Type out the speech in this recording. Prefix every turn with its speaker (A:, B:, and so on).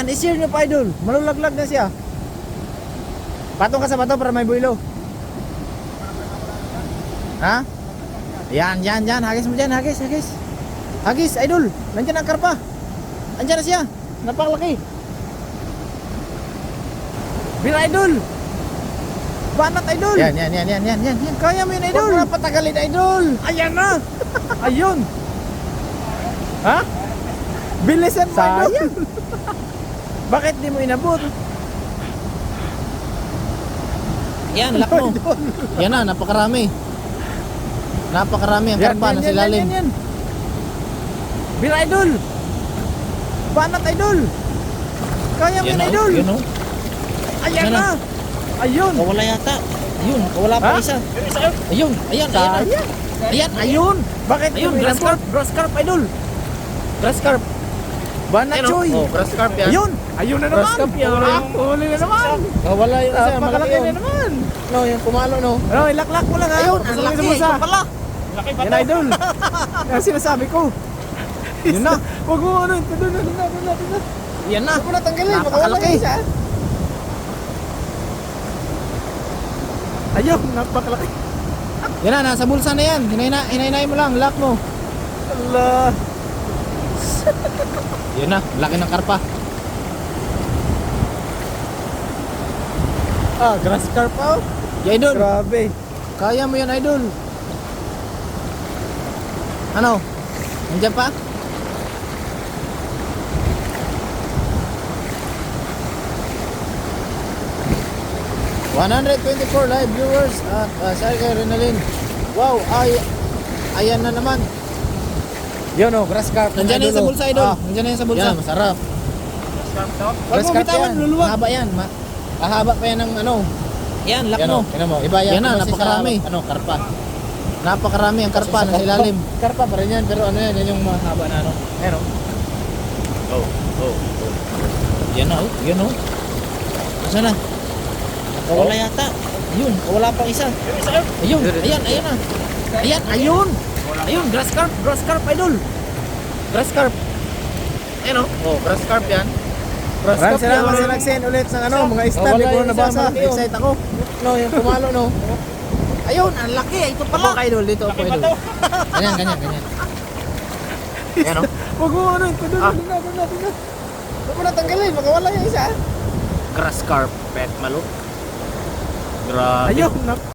A: yan, i-share nyo pa idol. Malulaglag na siya. Patong ka sa bato para may builo. Ha? Yan. Hagis mo dyan, hagis. Hagis, idol. Nandiyan ang karpa. Andiyan na siya. Napakalaki. Bira, idol. Banat, idol. Yan. Kaya mo yun, idol. Huwag na patagalin, idol. Ayan na. Ayun. Ha? Bilisan mo, idol. Bakit di mo inabot? Yan, lock mo. Yan na, napakarami. Napakarami ang karpa na silalim. Yan. Bira, idol. Banat, idol. Kaya mo yun, idol.
B: Yun, oh.
A: Ayan na. Ayun.
B: Kawala yata. Ayun, kawala pa isa. Ayun. Ayun.
A: Bakit
B: ayun,
A: grass carp, idol. Grass carp. Banat, choy.
B: Oh, grass carp yan.
A: Ayun na naman.
B: Grass carp yan.
A: Huli na naman.
B: Kawala yung isa,
A: Makalaki na naman.
B: No, yung kumalo, no.
A: Ano, ilaklak mo lang ha.
B: Ayun, ang laki. Ito pala. Laki pa
A: Yan, idol. Yan sinasabi ko. Yun na. Huwag mo ano. Doon na.
B: Yan na.
A: Huwag mo na tanggalin.
B: Napakalaki.
A: Ayun, napakalaki. Yan na, nasa bulsa na yan. Hinay mo lang, lock mo. Allah. Yun na, laki ng karpa. Grass carp oh. Yeah, idol. Grabe. Kaya mo yan, idol. Ano? Nandiyan pa? ...124 live viewers at sa kay Renalyn. Wow, ayan na naman. Yun oh, grass carp.
B: Nandiyan yan sa bulsa, idol. Nandiyan yan sa bulsa.
A: Yan, masarap.
B: Grass carp yan.
A: Mahaba yan. Mahaba pa yan ng ano.
B: Yan, lock
A: Yan
B: mo.
A: o, mo. Iba yan.
B: Yan na,
A: kasi
B: napakarami.
A: sa, karpa. Napakarami ang karpa ng ilalim. Karpa pa rin yan, pero ano yan yung mahaba na ano. Ayan o.
B: Yan na, oh. Yan, oh. Nasaan na? Kawala yata. Ayun, kawala pang isa. Ayun, ayan na. Ayun, grass carp, idol. Grass carp. Ayan, oh. Grass carp yan.
A: Maraming salamat sa nag-send ulit ng ano, mga stab. Hindi ko nabasa. Excited ako.
B: No, yung kumalo, no. Ayun, ang laki. Ito pala.
A: Ako idol, dito ako idol. Ganyan. Ayan o. Huwag mo ano, doon na. Huwag mo na tanggalin, makawala yung isa.
B: Grass carpet, malo. Grabe.
A: Ayun,